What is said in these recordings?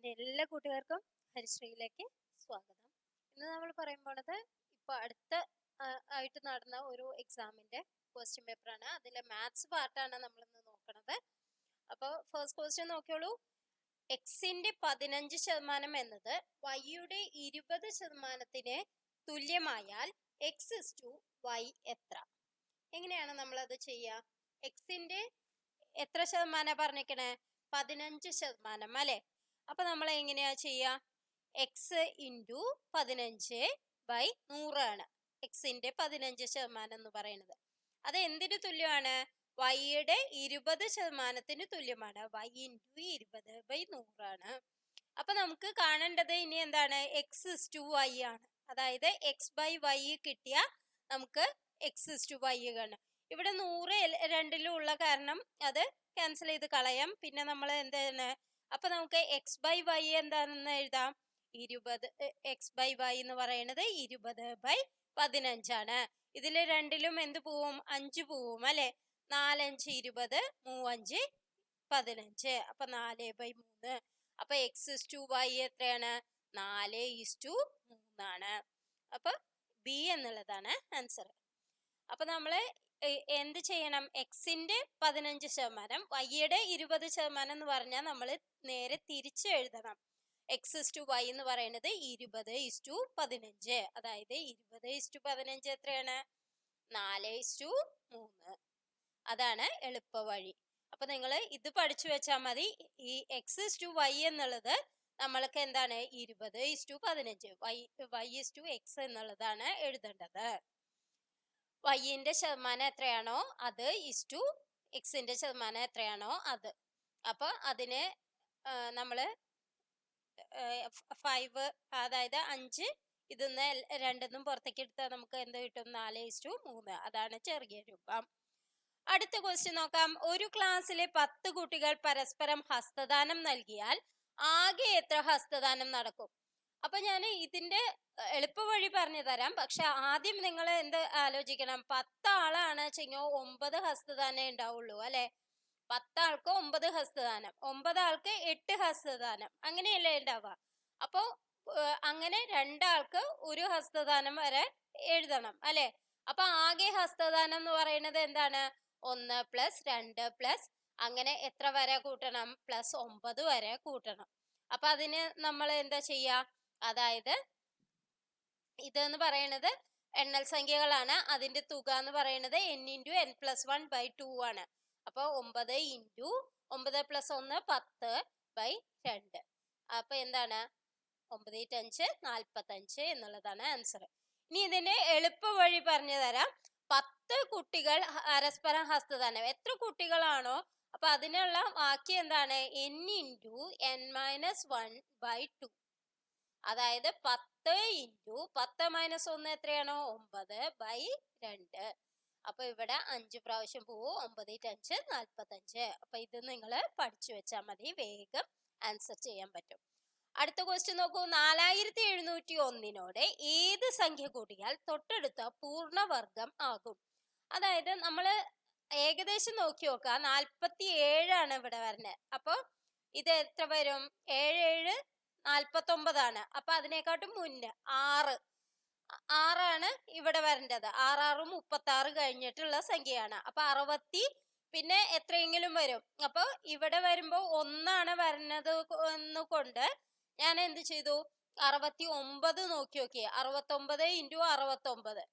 എൻ്റെ എല്ലാ കൂട്ടുകാർക്കും ഹരിശ്രീയിലേക്ക് സ്വാഗതം. ഇന്ന് നമ്മൾ പറയാൻ പോണത് ഇപ്പോൾ അടുത്ത ആയിട്ട് നടന്ന ഒരു എക്സാമിന്റെ ക്വസ്റ്റ്യൻ പേപ്പറാണ്. അതിലെ മാത്സ് പാർട്ടാണ് നമ്മൾ ഇന്ന് നോക്കണത്. അപ്പോൾ ഫസ്റ്റ് ക്വസ്റ്റ്യൻ നോക്കിയോളൂ. എക്സിന്റെ 15% എന്നത് വൈയുടെ 20%-ന് തുല്യമായാൽ എക്സ് ഇസ് ടു വൈ എത്ര? എങ്ങനെയാണ് നമ്മളത് ചെയ്യുക? എക്സിന്റെ എത്ര ശതമാനം പറഞ്ഞിരിക്കണേ? 15% അല്ലെ? അപ്പൊ നമ്മൾ എങ്ങനെയാ ചെയ്യാ? എക്സ് ഇൻറ്റു 15/100 ആണ് എക്സിന്റെ 15% എന്ന് പറയുന്നത്. അത് എന്തിനു തുല്യമാണ്? വൈയുടെ 20%-ന് തുല്യമാണ്. വൈ ഇൻറ്റു 20/100 ആണ്. അപ്പൊ നമുക്ക് കാണേണ്ടത് ഇനി എന്താണ്? എക്സ് ഇസ് ടു വൈ ആണ്. അതായത് എക്സ് ബൈ വൈ കിട്ടിയ നമുക്ക് എക്സ് ഇസ് ടു വൈ കാണാം. ഇവിടെ 100 രണ്ടിലും ഉള്ള കാരണം അത് ക്യാൻസൽ ചെയ്ത് കളയാം. പിന്നെ നമ്മൾ എന്താണ്, അപ്പൊ നമുക്ക് എക്സ് ബൈ വൈ എന്താണെന്ന് എഴുതാം. 20 എക്സ് ബൈ വൈ എന്ന് പറയുന്നത് 20/15 ആണ്. ഇതില് രണ്ടിലും എന്ത് പോവും? 5 പോവും അല്ലെ? 4 5 20, 3 5 15. അപ്പൊ 4/3. അപ്പൊ എക്സ് ഇസ് ടു വൈ എത്രയാണ്? 4:3 ആണ്. അപ്പൊ ബി എന്നുള്ളതാണ് ആൻസർ. അപ്പൊ നമ്മള് എന്ത് ചെയ്യണം? എക്സിന്റെ 15%, വൈയുടെ 20% എന്ന് പറഞ്ഞാൽ നമ്മൾ നേരെ തിരിച്ച് എഴുതണം. എക്സ് ഇസ് ടു വൈ എന്ന് പറയുന്നത് 20:15. അതായത് 20:15 എത്രയാണ്? 4:3. അതാണ് എളുപ്പ വഴി. അപ്പൊ നിങ്ങൾ ഇത് പഠിച്ചു വെച്ചാൽ മതി. ഈ എക്സ് ഇസ് ടു വൈ എന്നുള്ളത് നമ്മൾക്ക് എന്താണ്? 20:15. വൈ ഇസ് ടു എക്സ് എന്നുള്ളതാണ് എഴുതേണ്ടത്. വൈന്റെ ശതമാനം എത്രയാണോ അത് ഇസ് ടു എക്സിന്റെ ശതമാനം എത്രയാണോ അത്. അപ്പൊ അതിന് നമ്മള് 5, അതായത് 5 ഇതിന്ന് രണ്ടെന്നും പുറത്തേക്ക് എടുത്താൽ നമുക്ക് എന്ത് കിട്ടും? 4:3. അതാണ് ചെറിയ രൂപം. അടുത്ത ക്വസ്റ്റ്യൻ നോക്കാം. ഒരു ക്ലാസ്സിലെ 10 കുട്ടികൾ പരസ്പരം ഹസ്തദാനം നൽകിയാൽ ആകെ എത്ര ഹസ്തദാനം നടക്കും? അപ്പൊ ഞാൻ ഇതിന്റെ എളുപ്പ വഴി പറഞ്ഞു തരാം. പക്ഷെ ആദ്യം നിങ്ങൾ എന്ത് ആലോചിക്കണം? 10 ആളാണ് വെച്ചെങ്കിൽ 9 ഹസ്തദാനം ഉണ്ടാവുള്ളൂ അല്ലെ? 10 ആൾക്ക് 9 ഹസ്തദാനം, 9 ആൾക്ക് 8 ഹസ്തദാനം, അങ്ങനെയല്ലേ ഉണ്ടാവുക? അപ്പൊ അങ്ങനെ 2 ആൾക്ക് 1 ഹസ്തദാനം വരെ എഴുതണം അല്ലെ? അപ്പൊ ആകെ ഹസ്തദാനം എന്ന് പറയുന്നത് എന്താണ്? 1 + 2 + അങ്ങനെ എത്ര വരെ കൂട്ടണം? +9 വരെ കൂട്ടണം. അപ്പൊ അതിന് നമ്മൾ എന്താ ചെയ്യാ? അതായത് ഇതെന്ന് പറയുന്നത് എണ്ണൽ സംഖ്യകളാണ്. അതിന്റെ തുക എന്ന് പറയുന്നത് n × n+1/2 ആണ്. അപ്പൊ 9 × 9 + 1 10/2. അപ്പൊ എന്താണ്? 9 × 5 45 എന്നുള്ളതാണ് ആൻസർ. ഇനി ഇതിന്റെ എളുപ്പ വഴി പറഞ്ഞു തരാം. 10 കുട്ടികൾ പരസ്പരം ഹസ്തദാനം, എത്ര കുട്ടികളാണോ അപ്പൊ അതിനുള്ള വാക്യം എന്താണ്? n × n-1/2. അതായത് 10 × 10 - 1 എത്രയാണോ? 9/2. അപ്പൊ ഇവിടെ 5 പ്രാവശ്യം പോവും. 9 × 5 45. അപ്പൊ ഇത് നിങ്ങൾ പഠിച്ചു വെച്ചാൽ മതി, വേഗം ആൻസർ ചെയ്യാൻ പറ്റും. അടുത്ത ക്വസ്റ്റ്യൻ നോക്കൂ. 4701 ഏത് സംഖ്യ കൂട്ടിയാൽ തൊട്ടടുത്ത പൂർണ്ണവർഗം ആകും? അതായത് നമ്മള് ഏകദേശം നോക്കി നോക്കാം. 47 ആണ് ഇവിടെ വരുന്നത്. അപ്പൊ ഇത് എത്ര വരും? 7 7 49 അപ്പൊ അതിനെക്കാട്ടും മുന്നേ 6 ആണ് ഇവിടെ വരേണ്ടത്. 6 6 36 കഴിഞ്ഞിട്ടുള്ള സംഖ്യയാണ്. അപ്പൊ 60 പിന്നെ എത്രയെങ്കിലും വരും. അപ്പൊ ഇവിടെ വരുമ്പോ 1 വരുന്നത് കൊണ്ട് ഞാൻ എന്ത് ചെയ്തു? 69 നോക്കി നോക്കിയേ. 69 × 69.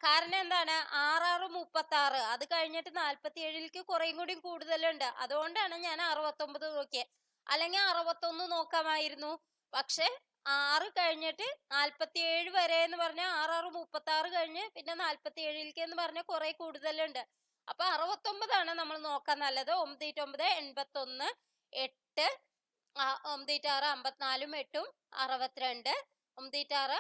കാരണം എന്താണ്? 6 6 36. അത് കഴിഞ്ഞിട്ട് 47ലേക്ക് കുറേയും കൂടി കൂടുതലുണ്ട്. അതുകൊണ്ടാണ് ഞാൻ 69 നോക്കിയത്. അല്ലെങ്കിൽ 61 നോക്കാമായിരുന്നു. പക്ഷെ 6 കഴിഞ്ഞിട്ട് 47 വരെ എന്ന് പറഞ്ഞാൽ 6 6 36 കഴിഞ്ഞ് പിന്നെ 47ലേക്ക് എന്ന് പറഞ്ഞാൽ കുറെ കൂടുതലുണ്ട്. അപ്പൊ 69 നമ്മൾ നോക്കാൻ നല്ലത്. 9 × 9 81, 8 9 × 6 54, 8 62, 9 × 6 54,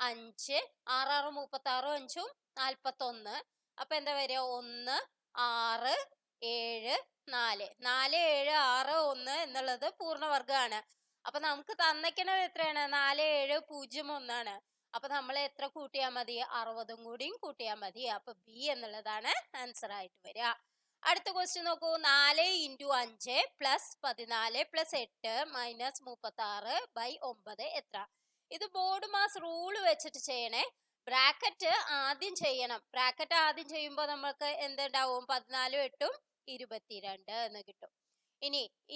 5 6 6 36, 5 41. അപ്പൊ എന്താ വരിക? 1 6 7 4 4 7 6 1 എന്നുള്ളത് പൂർണ്ണവർഗമാണ്. അപ്പൊ നമുക്ക് തന്നിക്കണത് എത്രയാണ്? 4 7 0 1 അപ്പൊ നമ്മൾ എത്ര കൂട്ടിയാൽ മതി? 60 കൂടിയും കൂട്ടിയാൽ മതി. അപ്പൊ ബി എന്നുള്ളതാണ് ആൻസർ ആയിട്ട് വരിക. അടുത്ത ക്വസ്റ്റ്യൻ നോക്കൂ. 4 × 5 പ്ലസ് 14 പ്ലസ് 8 മൈനസ് 36/9 എത്ര? ഇത് ബോർഡ് മാസ് റൂൾ വെച്ചിട്ട് ചെയ്യണേ. ബ്രാക്കറ്റ് ആദ്യം ചെയ്യണം. ബ്രാക്കറ്റ് ആദ്യം ചെയ്യുമ്പോൾ നമുക്ക് എന്തുണ്ടാവും? 14 8 22 എന്ന് കിട്ടും.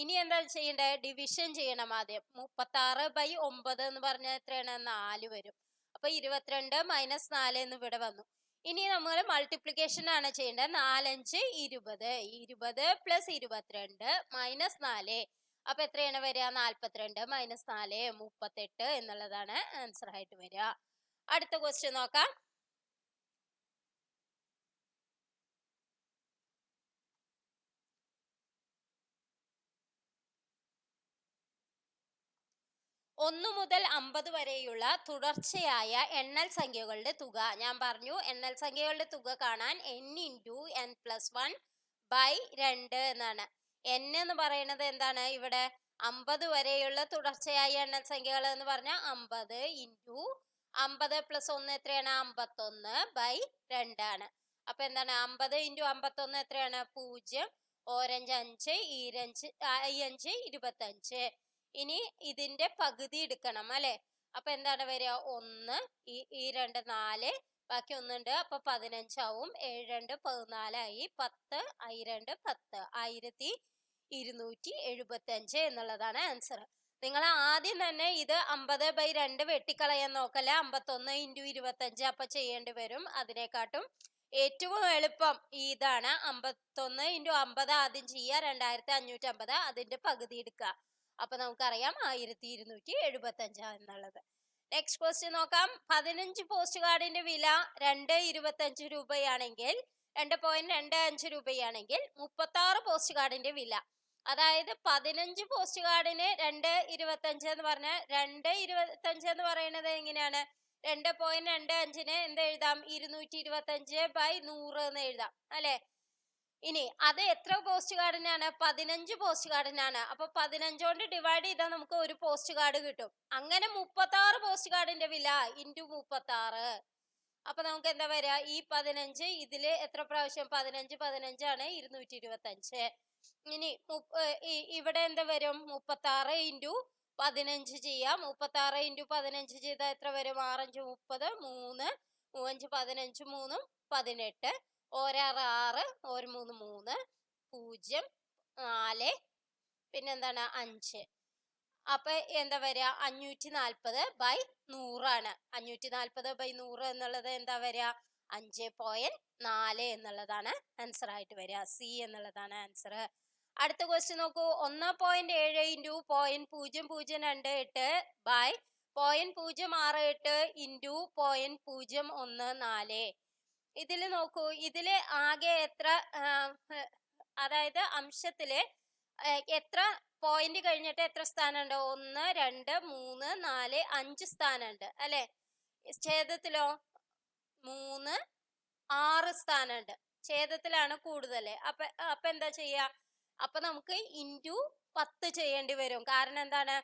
ഇനി എന്താ ചെയ്യണ്ടേ? ഡിവിഷൻ ചെയ്യണം ആദ്യം. 36/9 എന്ന് പറഞ്ഞാൽ എത്രയാണ്? 4 വരും. അപ്പൊ 22 മൈനസ് 4 എന്ന് ഇവിടെ വന്നു. ഇനി നമ്മൾ മൾട്ടിപ്ലിക്കേഷൻ ആണ് ചെയ്യേണ്ടത്. 4 5 20 20 പ്ലസ് 22 മൈനസ് 4. അപ്പൊ എത്രയാണ് വരിക? 42 മൈനസ് 4 38 എന്നുള്ളതാണ് ആൻസർ ആയിട്ട് വരിക. അടുത്ത ക്വസ്റ്റ്യൻ നോക്കാം. ഒന്ന് മുതൽ 50 വരെയുള്ള തുടർച്ചയായ എണ്ണൽ സംഖ്യകളുടെ തുക. ഞാൻ പറഞ്ഞു എണ്ണൽ സംഖ്യകളുടെ തുക കാണാൻ n × n+1/2 എന്നാണ്. n എന്ന് പറയുന്നത് എന്താണ്? ഇവിടെ 50 വരെയുള്ള തുടർച്ചയായ എണ്ണൽ സംഖ്യകൾ എന്ന് പറഞ്ഞാൽ 50 × 50 + 1 എത്രയാണ്? 51/2 ആണ്. അപ്പൊ എന്താണ്? 50 × 51 എത്രയാണ്? 0 ഓരഞ്ച് 5 5 25. ഇനി ഇതിന്റെ പകുതി എടുക്കണം അല്ലെ. അപ്പൊ എന്താണ് വരിക? 1 ഈ 2 4 ബാക്കി ഒന്നുണ്ട്. അപ്പൊ 15 ആവും. 7 2 14 ആയി. 10 2 10 1275 എന്നുള്ളതാണ് ആൻസർ. നിങ്ങൾ ആദ്യം തന്നെ ഇത് 50/2 വെട്ടിക്കളയാൻ നോക്കല്ല. 51 × 25 അപ്പൊ ചെയ്യേണ്ടി വരും. അതിനെക്കാട്ടും ഏറ്റവും എളുപ്പം ഇതാണ്. 51 × 50 ആദ്യം ചെയ്യുക. 2550. അതിന്റെ പകുതി എടുക്കുക. അപ്പൊ നമുക്കറിയാം 1275 എന്നുള്ളത്. നെക്സ്റ്റ് ക്വസ്റ്റ്യൻ നോക്കാം. 15 പോസ്റ്റ് കാർഡിന്റെ വില 2.25 രൂപയാണെങ്കിൽ 2.25 രൂപയാണെങ്കിൽ 36 പോസ്റ്റ് കാർഡിന്റെ വില, അതായത് 15 പോസ്റ്റ് കാർഡിന് 2.25 എന്ന് പറഞ്ഞാൽ 2.25 എന്ന് പറയുന്നത് എങ്ങനെയാണ്? 2.25ന് എന്ത് എഴുതാം? 225/100 എന്ന് എഴുതാം അല്ലെ. ഇനി അത് എത്ര പോസ്റ്റ് കാർഡിനാണ്? 15 പോസ്റ്റ് കാർഡിനാണ്. അപ്പൊ 15 കൊണ്ട് ഡിവൈഡ് ചെയ്താൽ നമുക്ക് ഒരു പോസ്റ്റ് കാർഡ് കിട്ടും. അങ്ങനെ 36 പോസ്റ്റ് കാർഡിന്റെ വില × 36. അപ്പൊ നമുക്ക് എന്താ വരിക? ഈ 15 ഇതില് എത്ര പ്രാവശ്യം? 15 15 ആണ് 225. ഇനി ഇവിടെ എന്താ വരും? 36 × 15 ചെയ്യാം. 36 × 15 ചെയ്താൽ എത്ര വരും? 6 5 30 3 3 5 15 3 18 6 6 3 3 0 4 പിന്നെന്താണ്? 5. അപ്പൊ എന്താ വരിക? 540/100 ആണ്. 540/100 എന്നുള്ളത് എന്താ വരിക? 5.4 എന്നുള്ളതാണ് ആൻസർ ആയിട്ട് വരിക. സി എന്നുള്ളതാണ് ആൻസർ. അടുത്ത ക്വസ്റ്റ്യൻ നോക്കൂ. 1.7 × 0.28/0.068 × 0.014. ഇതിൽ നോക്കൂ. ഇതില് ആകെ എത്ര, അതായത് അംശത്തില് എത്ര പോയിന്റ് കഴിഞ്ഞിട്ട് എത്ര സ്ഥാനമുണ്ട്? 1 2 3 4 5 സ്ഥാനമുണ്ട് അല്ലെ. ഛേദത്തിലോ 3 6 സ്ഥാനമുണ്ട്. ഛേദത്തിലാണ് കൂടുതൽ. അപ്പൊ എന്താ ചെയ്യാ? അപ്പൊ നമുക്ക് × 10 ചെയ്യേണ്ടി വരും. കാരണം എന്താണ്?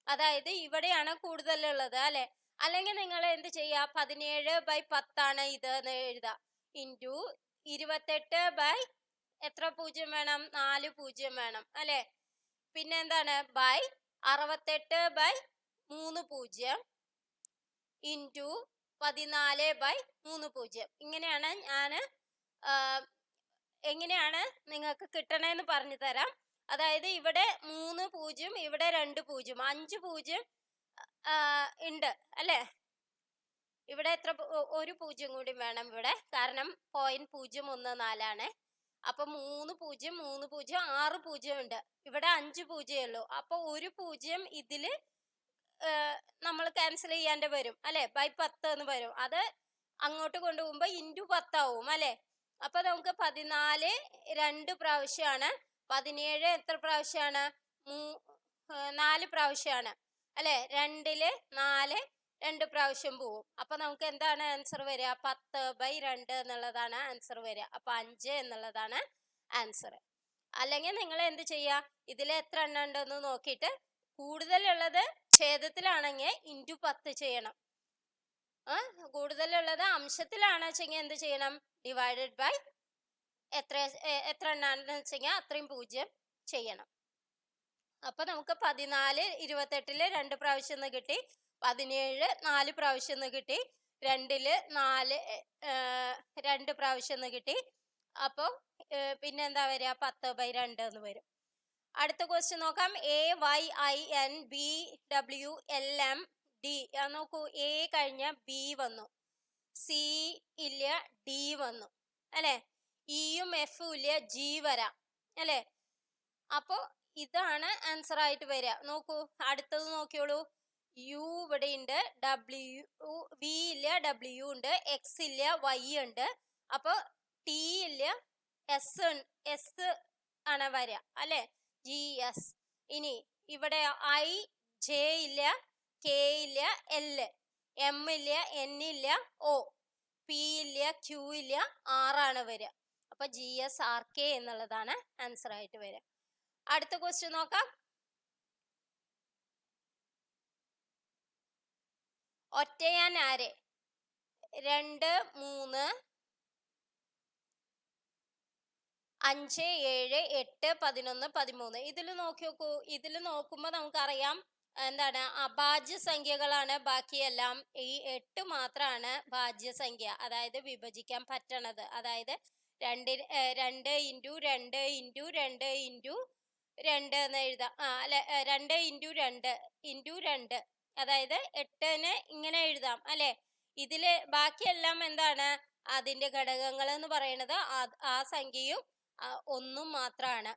അതായത് ഇവിടെയാണ് കൂടുതലുള്ളത് അല്ലെ. അല്ലെങ്കിൽ നിങ്ങൾ എന്ത് ചെയ്യാ? 17/10 ആണ് ഇത് എന്ന് എഴുതാം. × 28 എത്ര 0 വേണം? 4 0 വേണം അല്ലെ. പിന്നെ എന്താണ്? 68/3 0 × 14/3 0. ഇങ്ങനെയാണ് എങ്ങനെയാണ് നിങ്ങൾക്ക് കിട്ടണേന്ന് പറഞ്ഞു തരാം. അതായത് ഇവിടെ 3 0, ഇവിടെ 2 0, 5 0 ഉണ്ട് അല്ലെ. ഇവിടെ എത്ര? ഒരു 0 കൂടി വേണം ഇവിടെ. കാരണം 0.014 ആണ്. അപ്പൊ 3 0 3 0 6 0 ഉണ്ട്. ഇവിടെ 5 0 ഉള്ളൂ. അപ്പൊ ഒരു 0 ഇതില് നമ്മൾ ക്യാൻസൽ ചെയ്യാണ്ട് വരും അല്ലെ. 10 എന്ന് വരും. അത് അങ്ങോട്ട് കൊണ്ടുപോകുമ്പോ × 10 ആവും അല്ലെ. അപ്പൊ നമുക്ക് 14 2 പ്രാവശ്യമാണ്. 17 എത്ര പ്രാവശ്യമാണ്? 4 പ്രാവശ്യമാണ് അല്ലെ. 2 4 2 പ്രാവശ്യം പോവും. അപ്പൊ നമുക്ക് എന്താണ് ആൻസർ വരിക? 10/2 എന്നുള്ളതാണ് ആൻസർ വരിക. അപ്പൊ 5 എന്നുള്ളതാണ് ആൻസർ. അല്ലെങ്കിൽ നിങ്ങൾ എന്ത് ചെയ്യാ? ഇതിൽ എത്ര എണ്ണം ഉണ്ടെന്ന് നോക്കിയിട്ട് കൂടുതലുള്ളത് ഛേദത്തിലാണെങ്കിൽ × 10 ചെയ്യണം. കൂടുതലുള്ളത് അംശത്തിലാണ് വെച്ചെങ്കിൽ എന്ത് ചെയ്യണം? ÷ എത്ര എണ്ണാണെന്ന് വെച്ചെങ്കിൽ അത്രയും 0 ചെയ്യണം. അപ്പൊ നമുക്ക് 14 28 2 പ്രാവശ്യം എന്ന് കിട്ടി, 17 4 പ്രാവശ്യം എന്ന് കിട്ടി, 2 4 2 പ്രാവശ്യം എന്ന് കിട്ടി. അപ്പൊ പിന്നെന്താ വരിക? 10/2 എന്ന് വരും. അടുത്ത ക്വസ്റ്റ്യൻ നോക്കാം. AYINBWLMD. നോക്കൂ, എ കഴിഞ്ഞ ബി വന്നു, സി ഇല്ല ഡി വന്നു അല്ലെ, ഇയും എഫും ഇല്ല ജി വരാം അല്ലെ. അപ്പൊ ഇതാണ് ആൻസർ ആയിട്ട് വരിക. നോക്കൂ, അടുത്തത് നോക്കിയോളൂ. യു ഇവിടെ ഉണ്ട്, വി ഇല്ല ഡബ്ല്യു ഉണ്ട്, എക്സ് ഇല്ല വൈ ഉണ്ട്. അപ്പൊ ടി ഇല്ല എസ് ആണ് വരിക അല്ലെ, GS. ഇനി ഇവിടെ I J ഇല്ല, K ഇല്ല, L, M ഇല്ല, N ഇല്ല, O, P ഇല്ല, Q ഇല്ല, R ആണ് വരിക. അപ്പൊ GSRK എന്നുള്ളതാണ് ആൻസർ ആയിട്ട് വരിക. അടുത്ത ക്വസ്റ്റ്യൻ നോക്കാം. ഒറ്റയാൻ ആര്? 2 3 5 7 8 11 13. ഇതിൽ നോക്കി നോക്കൂ. ഇതിൽ നോക്കുമ്പോൾ നമുക്കറിയാം എന്താണ്, അഭാജ്യ സംഖ്യകളാണ് ബാക്കിയെല്ലാം. ഈ 8 മാത്രമാണ് ഭാജ്യസംഖ്യ, അതായത് വിഭജിക്കാൻ പറ്റണത്. അതായത് 2 2 ഇൻറ്റു 2 ഇൻറ്റു 2 ഇൻറ്റു 2 എന്ന് എഴുതാം. അല്ലെ, 2 ഇൻറ്റു 2 ഇൻറ്റു 2, അതായത് 8നെ ഇങ്ങനെ എഴുതാം അല്ലെ. ഇതില് ബാക്കിയെല്ലാം എന്താണ്, അതിന്റെ ഘടകങ്ങൾ എന്ന് പറയുന്നത് ആ സംഖ്യയും ഒന്നും മാത്രമാണ്.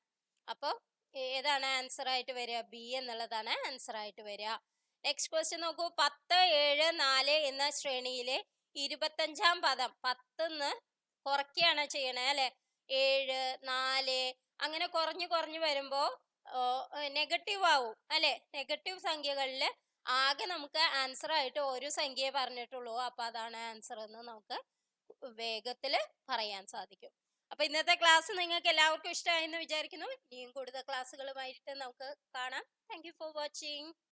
അപ്പൊ ഏതാണ് ആൻസർ ആയിട്ട് വരിക? ബി എന്നുള്ളതാണ് ആൻസർ ആയിട്ട് വരിക. നെക്സ്റ്റ് ക്വസ്റ്റ്യൻ നോക്കൂ. 10 7 4 എന്ന ശ്രേണിയിലെ 25ാം പദം 10ന്ന് കുറയ്ക്കുകയാണ് ചെയ്യണേ അല്ലെ. 7 4 അങ്ങനെ കുറഞ്ഞു വരുമ്പോ നെഗറ്റീവ് ആവും അല്ലെ. നെഗറ്റീവ് സംഖ്യകളിൽ ആകെ നമുക്ക് ആൻസർ ആയിട്ട് ഒരു സംഖ്യയെ പറഞ്ഞിട്ടുള്ളൂ. അപ്പൊ അതാണ് ആൻസർ എന്ന് നമുക്ക് വേഗത്തില് പറയാൻ സാധിക്കും. അപ്പൊ ഇന്നത്തെ ക്ലാസ് നിങ്ങൾക്ക് എല്ലാവർക്കും ഇഷ്ടമായി എന്ന് വിചാരിക്കുന്നു. ഇനിയും കൂടുതൽ ക്ലാസ്സുകളുമായിട്ട് നമുക്ക് കാണാം. Thank you for watching.